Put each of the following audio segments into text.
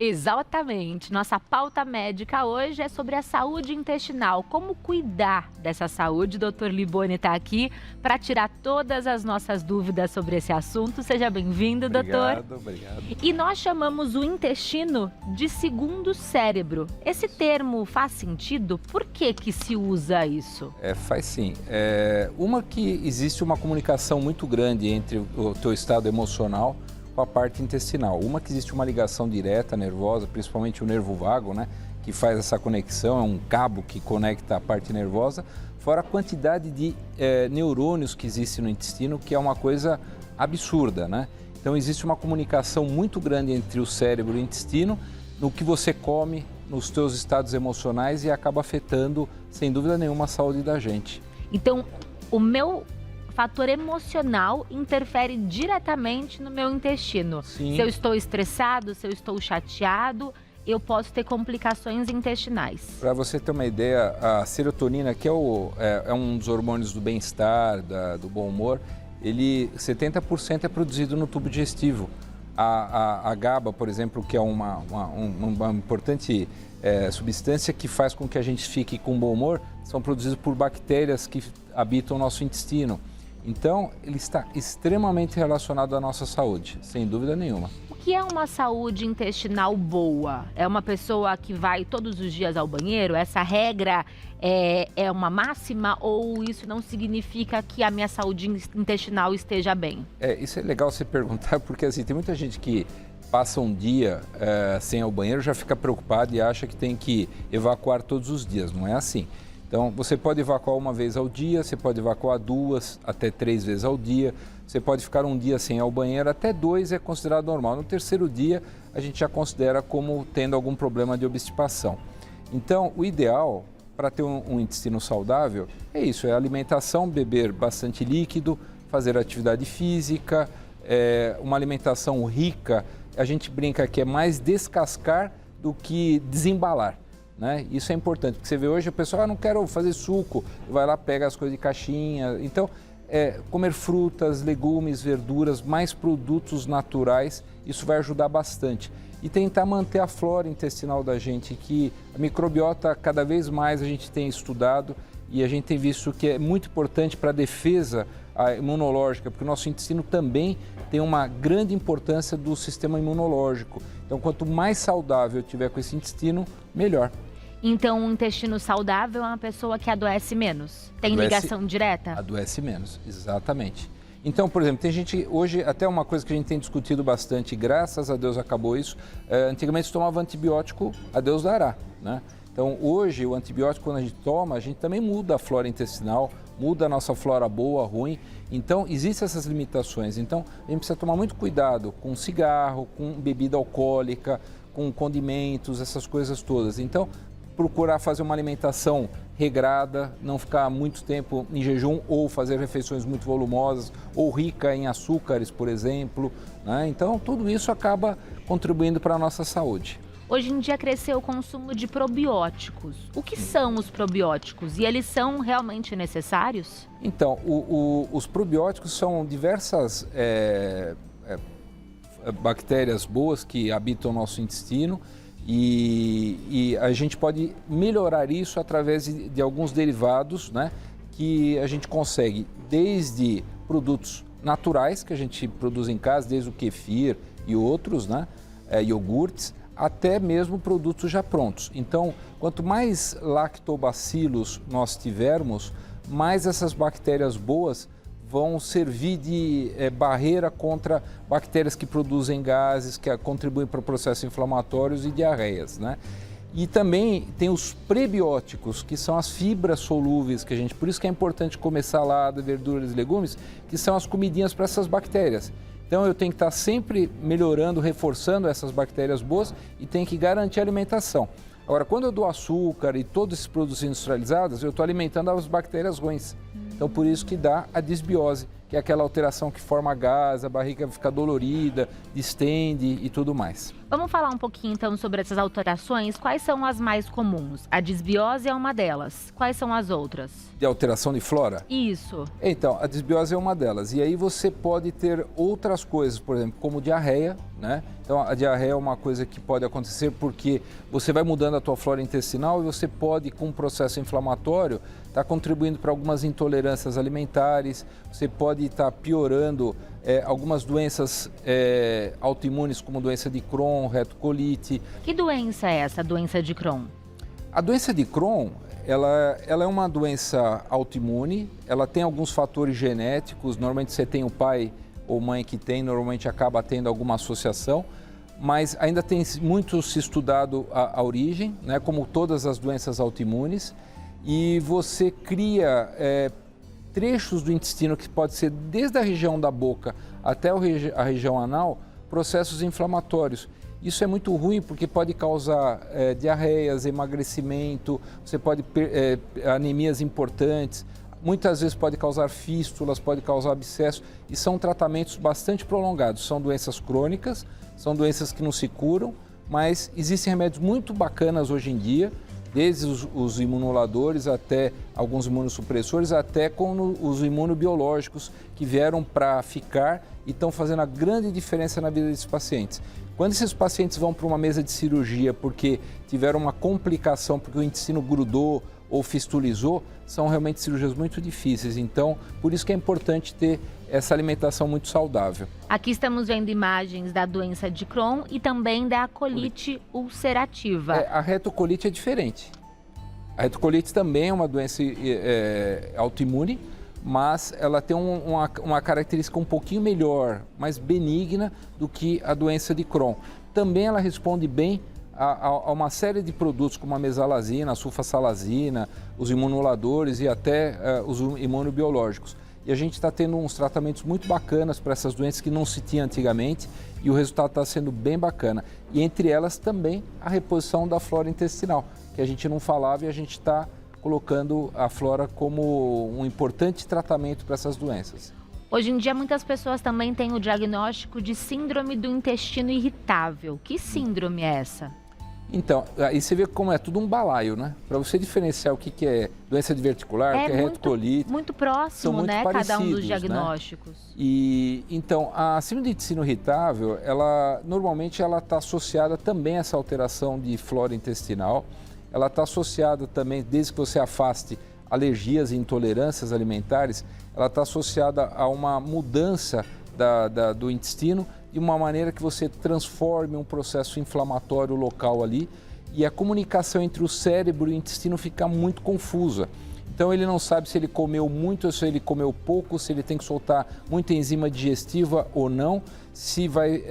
Exatamente. Nossa pauta médica hoje é sobre a saúde intestinal. Como cuidar dessa saúde? Doutor Liboni está aqui para tirar todas as nossas dúvidas sobre esse assunto. Seja bem-vindo, doutor. Obrigado. E nós chamamos o intestino de segundo cérebro. Esse termo faz sentido? Por que que se usa isso? Faz sim. Uma que existe uma comunicação muito grande entre o teu estado emocional com a parte intestinal. Uma que existe uma ligação direta, nervosa, principalmente o nervo vago, né? Que faz essa conexão, é um cabo que conecta a parte nervosa, fora a quantidade de neurônios que existe no intestino, que é uma coisa absurda, né? Então existe uma comunicação muito grande entre o cérebro e o intestino, no que você come, nos teus estados emocionais e acaba afetando, sem dúvida nenhuma, a saúde da gente. Então, o meu fator emocional interfere diretamente no meu intestino. Sim. Se eu estou estressado, se eu estou chateado, eu posso ter complicações intestinais. Para você ter uma ideia, a serotonina, que é um dos hormônios do bem-estar, do bom humor, 70% é produzido no tubo digestivo. A GABA, por exemplo, que é uma importante substância que faz com que a gente fique com bom humor, são produzidos por bactérias que habitam o nosso intestino. Então, ele está extremamente relacionado à nossa saúde, sem dúvida nenhuma. O que é uma saúde intestinal boa? É uma pessoa que vai todos os dias ao banheiro? Essa regra é uma máxima ou isso não significa que a minha saúde intestinal esteja bem? Isso é legal você perguntar, porque assim, tem muita gente que passa um dia sem ir ao banheiro, já fica preocupado e acha que tem que evacuar todos os dias. Não é assim. Então, você pode evacuar uma vez ao dia, você pode evacuar 2 até 3 vezes ao dia, você pode ficar um dia sem ir ao banheiro, até 2 é considerado normal. No terceiro dia, a gente já considera como tendo algum problema de obstipação. Então, o ideal para ter um intestino saudável é isso, é alimentação, beber bastante líquido, fazer atividade física, uma alimentação rica, a gente brinca que é mais descascar do que desembalar. Né? Isso é importante, porque você vê hoje o pessoal, não quero fazer suco, vai lá, pega as coisas de caixinha. Então, comer frutas, legumes, verduras, mais produtos naturais, isso vai ajudar bastante. E tentar manter a flora intestinal da gente, que a microbiota cada vez mais a gente tem estudado e a gente tem visto que é muito importante para a defesa imunológica, porque o nosso intestino também tem uma grande importância do sistema imunológico. Então, quanto mais saudável eu tiver com esse intestino, melhor. Então, um intestino saudável é uma pessoa que adoece menos? Tem ligação direta? Adoece menos, exatamente. Então, por exemplo, tem gente, hoje, até uma coisa que a gente tem discutido bastante, graças a Deus acabou isso, antigamente se tomava antibiótico, a Deus dará, né? Então, hoje, o antibiótico, quando a gente toma, a gente também muda a flora intestinal, muda a nossa flora boa, ruim. Então, existem essas limitações. Então, a gente precisa tomar muito cuidado com cigarro, com bebida alcoólica, com condimentos, essas coisas todas. Então, procurar fazer uma alimentação regrada, não ficar muito tempo em jejum ou fazer refeições muito volumosas ou rica em açúcares, por exemplo, né? Então, tudo isso acaba contribuindo para a nossa saúde. Hoje em dia cresceu o consumo de probióticos. O que são os probióticos e eles são realmente necessários? Então, os probióticos são diversas bactérias boas que habitam o nosso intestino e a gente pode melhorar isso através de alguns derivados, né, que a gente consegue desde produtos naturais que a gente produz em casa, desde o kefir e outros, né, iogurtes, até mesmo produtos já prontos. Então, quanto mais lactobacilos nós tivermos, mais essas bactérias boas vão servir de barreira contra bactérias que produzem gases, que contribuem para processos inflamatórios e diarreias, né? E também tem os prebióticos, que são as fibras solúveis que a gente... Por isso que é importante comer salada, verduras e legumes, que são as comidinhas para essas bactérias. Então, eu tenho que estar sempre melhorando, reforçando essas bactérias boas e tenho que garantir a alimentação. Agora, quando eu dou açúcar e todos esses produtos industrializados, eu estou alimentando as bactérias ruins. Então, por isso que dá a disbiose, que é aquela alteração que forma gás, a barriga fica dolorida, distende e tudo mais. Vamos falar um pouquinho, então, sobre essas alterações. Quais são as mais comuns? A disbiose é uma delas. Quais são as outras? De alteração de flora? Isso. Então, a disbiose é uma delas. E aí você pode ter outras coisas, por exemplo, como diarreia, né? Então, a diarreia é uma coisa que pode acontecer porque você vai mudando a tua flora intestinal e você pode, com um processo inflamatório, estar contribuindo para algumas intolerâncias alimentares, você pode estar piorando algumas doenças autoimunes, como doença de Crohn, retocolite. Que doença é essa, a doença de Crohn? A doença de Crohn, ela é uma doença autoimune, ela tem alguns fatores genéticos, normalmente você tem o pai ou mãe que tem, normalmente acaba tendo alguma associação, mas ainda tem muito se estudado a origem, né, como todas as doenças autoimunes, e você cria trechos do intestino, que pode ser desde a região da boca até a região anal, processos inflamatórios. Isso é muito ruim porque pode causar diarreias, emagrecimento, você pode anemias importantes, muitas vezes pode causar fístulas, pode causar abscesso, e são tratamentos bastante prolongados. São doenças crônicas, são doenças que não se curam, mas existem remédios muito bacanas hoje em dia, desde os imunoduladores até alguns imunossupressores, até com os imunobiológicos que vieram para ficar e estão fazendo a grande diferença na vida desses pacientes. Quando esses pacientes vão para uma mesa de cirurgia porque tiveram uma complicação, porque o intestino grudou ou fistulizou, são realmente cirurgias muito difíceis. Então, por isso que é importante ter essa alimentação muito saudável. Aqui estamos vendo imagens da doença de Crohn e também da colite ulcerativa. A retocolite é diferente. A retocolite também é uma doença autoimune, mas ela tem uma característica um pouquinho melhor, mais benigna do que a doença de Crohn. Também ela responde bem a uma série de produtos como a mesalazina, a sulfasalazina, os imunoduladores e até os imunobiológicos. E a gente está tendo uns tratamentos muito bacanas para essas doenças que não se tinha antigamente e o resultado está sendo bem bacana. E entre elas também a reposição da flora intestinal, que a gente não falava e a gente está colocando a flora como um importante tratamento para essas doenças. Hoje em dia, muitas pessoas também têm o diagnóstico de síndrome do intestino irritável. Que síndrome é essa? Então, aí você vê como é tudo um balaio, né? Para você diferenciar o que é doença diverticular, o que é retocolite. Muito próximo, muito né? Cada um dos né? diagnósticos. E então, a síndrome do intestino irritável, normalmente ela está associada também a essa alteração de flora intestinal. Ela está associada também, desde que você afaste alergias e intolerâncias alimentares, ela está associada a uma mudança do intestino de uma maneira que você transforme um processo inflamatório local ali e a comunicação entre o cérebro e o intestino fica muito confusa. Então ele não sabe se ele comeu muito ou se ele comeu pouco, se ele tem que soltar muita enzima digestiva ou não, se vai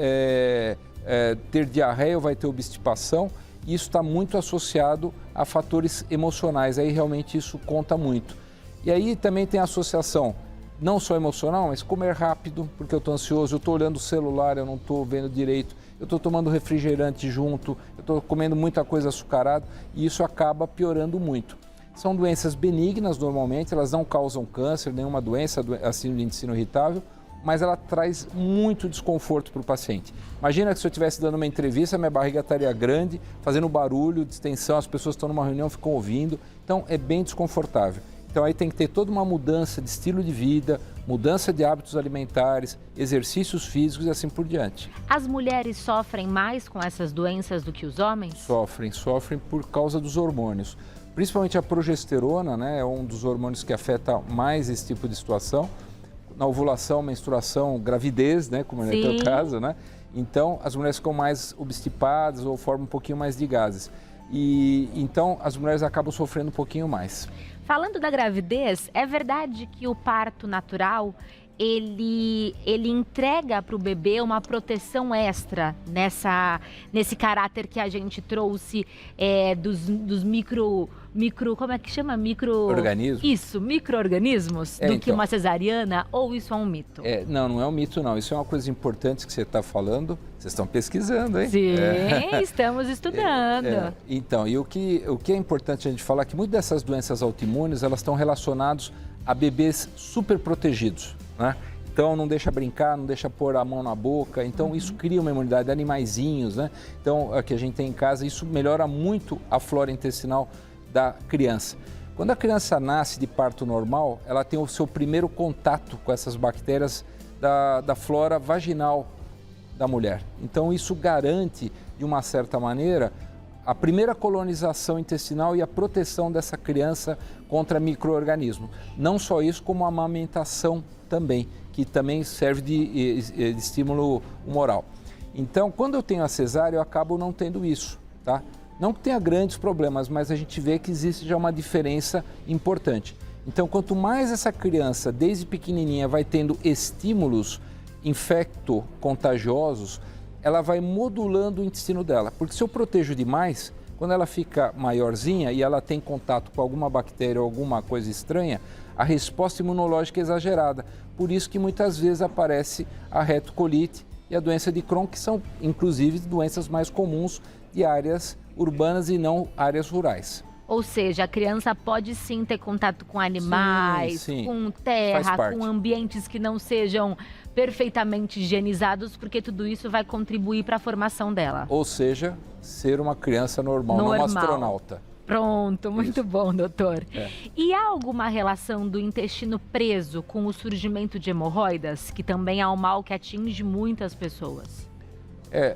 ter diarreia ou vai ter obstipação. Isso está muito associado a fatores emocionais, aí realmente isso conta muito. E aí também tem a associação não só emocional, mas comer rápido, porque eu estou ansioso, eu estou olhando o celular, eu não estou vendo direito, eu estou tomando refrigerante junto, eu estou comendo muita coisa açucarada e isso acaba piorando muito. São doenças benignas normalmente, elas não causam câncer, nenhuma doença, a síndrome do intestino irritável, mas ela traz muito desconforto para o paciente. Imagina que se eu estivesse dando uma entrevista, minha barriga estaria grande, fazendo barulho, distensão, as pessoas estão numa reunião, ficam ouvindo, então é bem desconfortável. Então aí tem que ter toda uma mudança de estilo de vida, mudança de hábitos alimentares, exercícios físicos e assim por diante. As mulheres sofrem mais com essas doenças do que os homens? Sofrem por causa dos hormônios. Principalmente a progesterona, né, é um dos hormônios que afeta mais esse tipo de situação. Na ovulação, menstruação, gravidez, né, como é no teu caso, né? Então as mulheres ficam mais obstipadas ou formam um pouquinho mais de gases. E então as mulheres acabam sofrendo um pouquinho mais. Falando da gravidez, é verdade que o parto natural, ele entrega para o bebê uma proteção extra nesse caráter que a gente trouxe dos como é que chama? Organismos? Isso, micro-organismos, do que uma cesariana, ou isso é um mito? Não é um mito não, isso é uma coisa importante que você está falando, vocês estão pesquisando, hein? Sim, estamos estudando. Então, e o que é importante a gente falar é que muitas dessas doenças autoimunes, elas estão relacionadas a bebês super protegidos, né? Então não deixa brincar, não deixa pôr a mão na boca. Então isso cria uma imunidade, animaizinhos, né? Então que a gente tem em casa, isso melhora muito a flora intestinal da criança. Quando a criança nasce de parto normal, ela tem o seu primeiro contato com essas bactérias da flora vaginal da mulher. Então isso garante, de uma certa maneira, a primeira colonização intestinal e a proteção dessa criança contra micro-organismos. Não só isso, como a amamentação também, que também serve de estímulo humoral. Então, quando eu tenho a cesárea, eu acabo não tendo isso, tá? Não que tenha grandes problemas, mas a gente vê que existe já uma diferença importante. Então, quanto mais essa criança, desde pequenininha, vai tendo estímulos infecto-contagiosos, ela vai modulando o intestino dela. Porque se eu protejo demais, quando ela fica maiorzinha e ela tem contato com alguma bactéria ou alguma coisa estranha, a resposta imunológica é exagerada. Por isso que muitas vezes aparece a retocolite e a doença de Crohn, que são, inclusive, doenças mais comuns de áreas urbanas e não áreas rurais. Ou seja, a criança pode sim ter contato com animais, sim. com terra, com ambientes que não sejam perfeitamente higienizados, porque tudo isso vai contribuir para a formação dela. Ou seja, ser uma criança normal. Não uma astronauta. Pronto, muito bom, doutor. E há alguma relação do intestino preso com o surgimento de hemorroidas, que também é um mal que atinge muitas pessoas?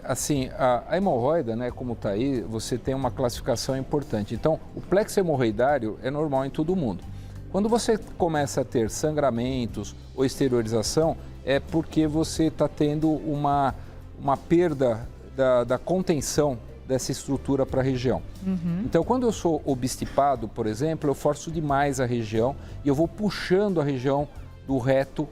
Assim, a hemorroida, né, como está aí, você tem uma classificação importante. Então, o plexo hemorroidário é normal em todo mundo. Quando você começa a ter sangramentos ou exteriorização, é porque você está tendo uma perda da contenção dessa estrutura para a região. Então, quando eu sou obstipado, por exemplo, eu forço demais a região e eu vou puxando a região do reto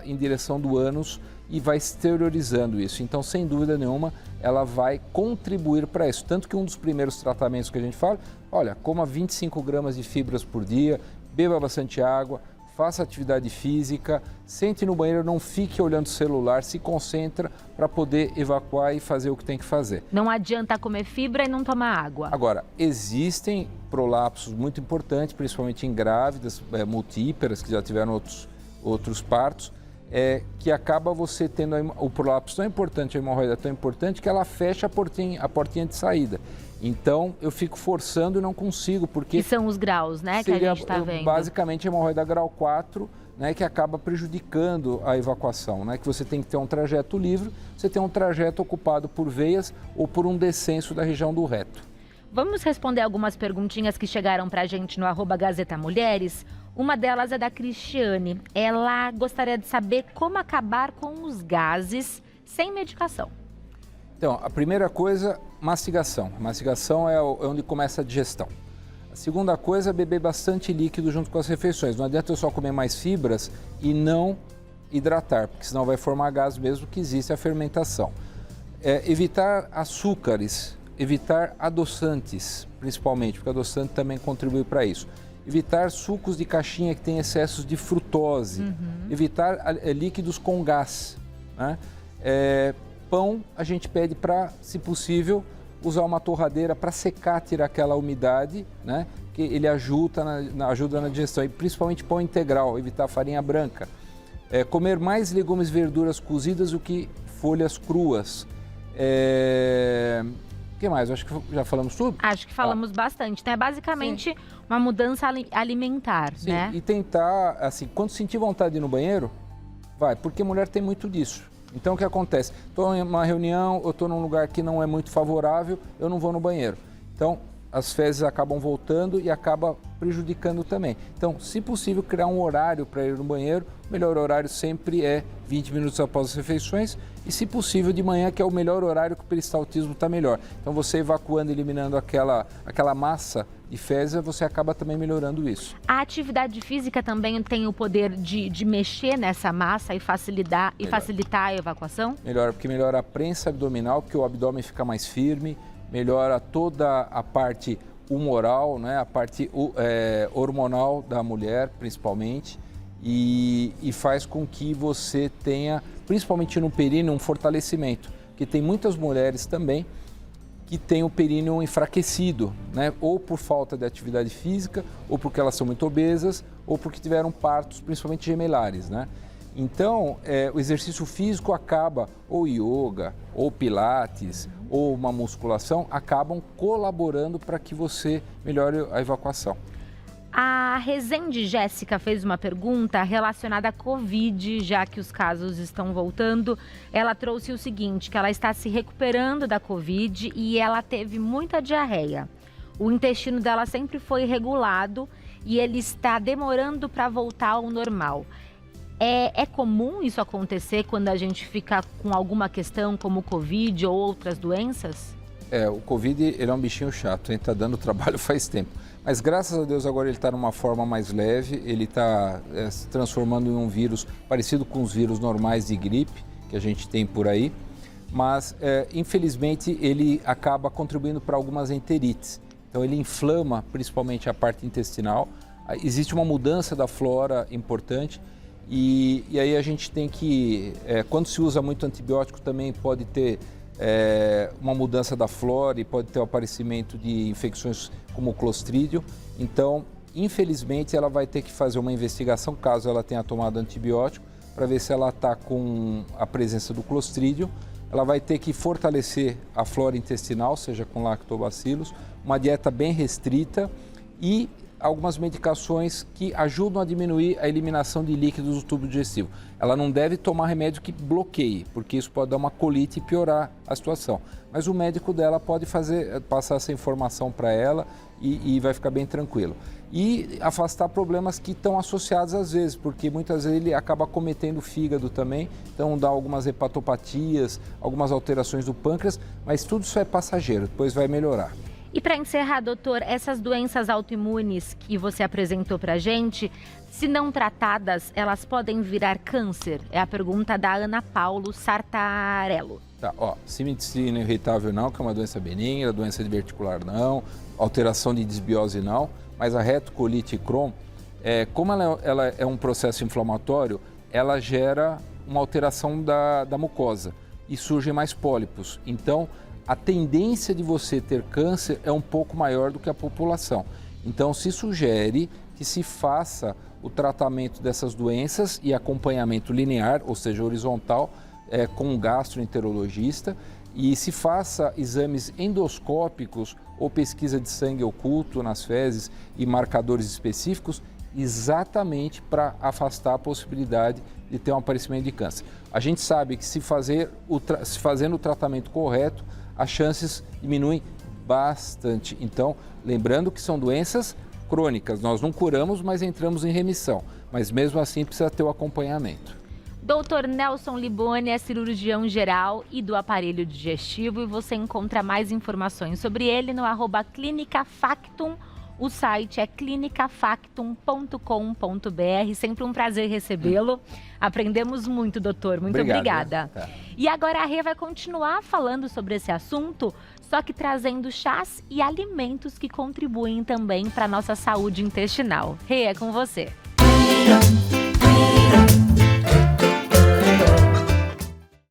em direção do ânus e vai exteriorizando isso. Então, sem dúvida nenhuma, ela vai contribuir para isso. Tanto que um dos primeiros tratamentos que a gente fala, olha, coma 25 gramas de fibras por dia, beba bastante água, faça atividade física, sente no banheiro, não fique olhando o celular, se concentra para poder evacuar e fazer o que tem que fazer. Não adianta comer fibra e não tomar água. Agora, existem prolapsos muito importantes, principalmente em grávidas, multíperas, que já tiveram outros partos, que acaba você tendo o prolapso tão importante, a hemorroida tão importante, que ela fecha a portinha de saída. Então, eu fico forçando e não consigo, porque... Que são os graus, né, que a gente está vendo. Basicamente, a hemorroida grau 4, né, que acaba prejudicando a evacuação, né, que você tem que ter um trajeto livre, você tem um trajeto ocupado por veias ou por um descenso da região do reto. Vamos responder algumas perguntinhas que chegaram para a gente no @Gazeta Mulheres. Uma delas é da Cristiane. Ela gostaria de saber como acabar com os gases sem medicação. Então, a primeira coisa, mastigação. Mastigação é onde começa a digestão. A segunda coisa é beber bastante líquido junto com as refeições. Não adianta eu só comer mais fibras e não hidratar, porque senão vai formar gás mesmo que existe a fermentação. Evitar açúcares, evitar adoçantes, principalmente, porque adoçante também contribui para isso. Evitar sucos de caixinha que tem excessos de frutose. Evitar líquidos com gás, né? Pão, a gente pede para, se possível, usar uma torradeira para secar, tirar aquela umidade, né? Que ele ajuda na digestão, e principalmente pão integral, evitar farinha branca. Comer mais legumes e verduras cozidas do que folhas cruas. O que mais? Acho que já falamos tudo? Acho que falamos bastante, né? Basicamente, uma mudança alimentar, Sim, né? E tentar, assim, quando sentir vontade de ir no banheiro, vai, porque mulher tem muito disso. Então, o que acontece? Estou em uma reunião, eu estou num lugar que não é muito favorável, eu não vou no banheiro. Então, as fezes acabam voltando e acaba prejudicando também. Então, se possível, criar um horário para ir no banheiro. O melhor horário sempre é 20 minutos após as refeições e, se possível, de manhã, que é o melhor horário que o peristaltismo está melhor. Então, você evacuando, eliminando aquela massa de fezes, você acaba também melhorando isso. A atividade física também tem o poder de mexer nessa massa e facilitar a evacuação? Melhora, porque melhora a prensa abdominal, porque o abdômen fica mais firme, melhora toda a parte humoral, né? A parte hormonal da mulher, principalmente, e faz com que você tenha, principalmente no períneo, um fortalecimento, porque tem muitas mulheres também que têm o períneo enfraquecido, né? Ou por falta de atividade física, ou porque elas são muito obesas, ou porque tiveram partos, principalmente gemelares, né? Então, o exercício físico acaba, ou yoga, ou pilates, ou uma musculação, acabam colaborando para que você melhore a evacuação. A Rezende Jéssica fez uma pergunta relacionada à Covid, já que os casos estão voltando. Ela trouxe o seguinte, que ela está se recuperando da Covid e ela teve muita diarreia. O intestino dela sempre foi regulado e ele está demorando para voltar ao normal. É comum isso acontecer quando a gente fica com alguma questão como Covid ou outras doenças? O Covid ele é um bichinho chato, hein? Tá dando trabalho faz tempo. Mas graças a Deus agora ele está numa forma mais leve, ele está se transformando em um vírus parecido com os vírus normais de gripe que a gente tem por aí. Mas infelizmente ele acaba contribuindo para algumas enterites. Então ele inflama principalmente a parte intestinal. Existe uma mudança da flora importante. E aí a gente tem que, quando se usa muito antibiótico também pode ter uma mudança da flora e pode ter o aparecimento de infecções como o clostrídio. Então, infelizmente, ela vai ter que fazer uma investigação, caso ela tenha tomado antibiótico, para ver se ela está com a presença do clostrídio. Ela vai ter que fortalecer a flora intestinal, seja com lactobacilos, uma dieta bem restrita e algumas medicações que ajudam a diminuir a eliminação de líquidos do tubo digestivo. Ela não deve tomar remédio que bloqueie, porque isso pode dar uma colite e piorar a situação. Mas o médico dela pode passar essa informação para ela e vai ficar bem tranquilo. E afastar problemas que estão associados às vezes, porque muitas vezes ele acaba cometendo o fígado também, então dá algumas hepatopatias, algumas alterações do pâncreas, mas tudo isso é passageiro, depois vai melhorar. E para encerrar, doutor, essas doenças autoimunes que você apresentou para a gente, se não tratadas, elas podem virar câncer? É a pergunta da Ana Paulo Sartarello. Tá, cimitocina irritável não, que é uma doença benigna, doença diverticular não, alteração de disbiose não, mas a retocolite Crohn, como ela é um processo inflamatório, ela gera uma alteração da mucosa e surgem mais pólipos. Então, a tendência de você ter câncer é um pouco maior do que a população. Então, se sugere que se faça o tratamento dessas doenças e acompanhamento linear, ou seja, horizontal, com um gastroenterologista, e se faça exames endoscópicos ou pesquisa de sangue oculto nas fezes e marcadores específicos, exatamente para afastar a possibilidade de ter um aparecimento de câncer. A gente sabe que se fazendo o tratamento correto, as chances diminuem bastante. Então, lembrando que são doenças crônicas, nós não curamos, mas entramos em remissão. Mas mesmo assim precisa ter o acompanhamento. Dr. Nelson Liboni é cirurgião geral e do aparelho digestivo e você encontra mais informações sobre ele no @clinicafactum. O site é clinicafactum.com.br. Sempre um prazer recebê-lo. Aprendemos muito, doutor. Muito obrigada. Tá. E agora a Rê vai continuar falando sobre esse assunto, só que trazendo chás e alimentos que contribuem também para a nossa saúde intestinal. Rê, é com você.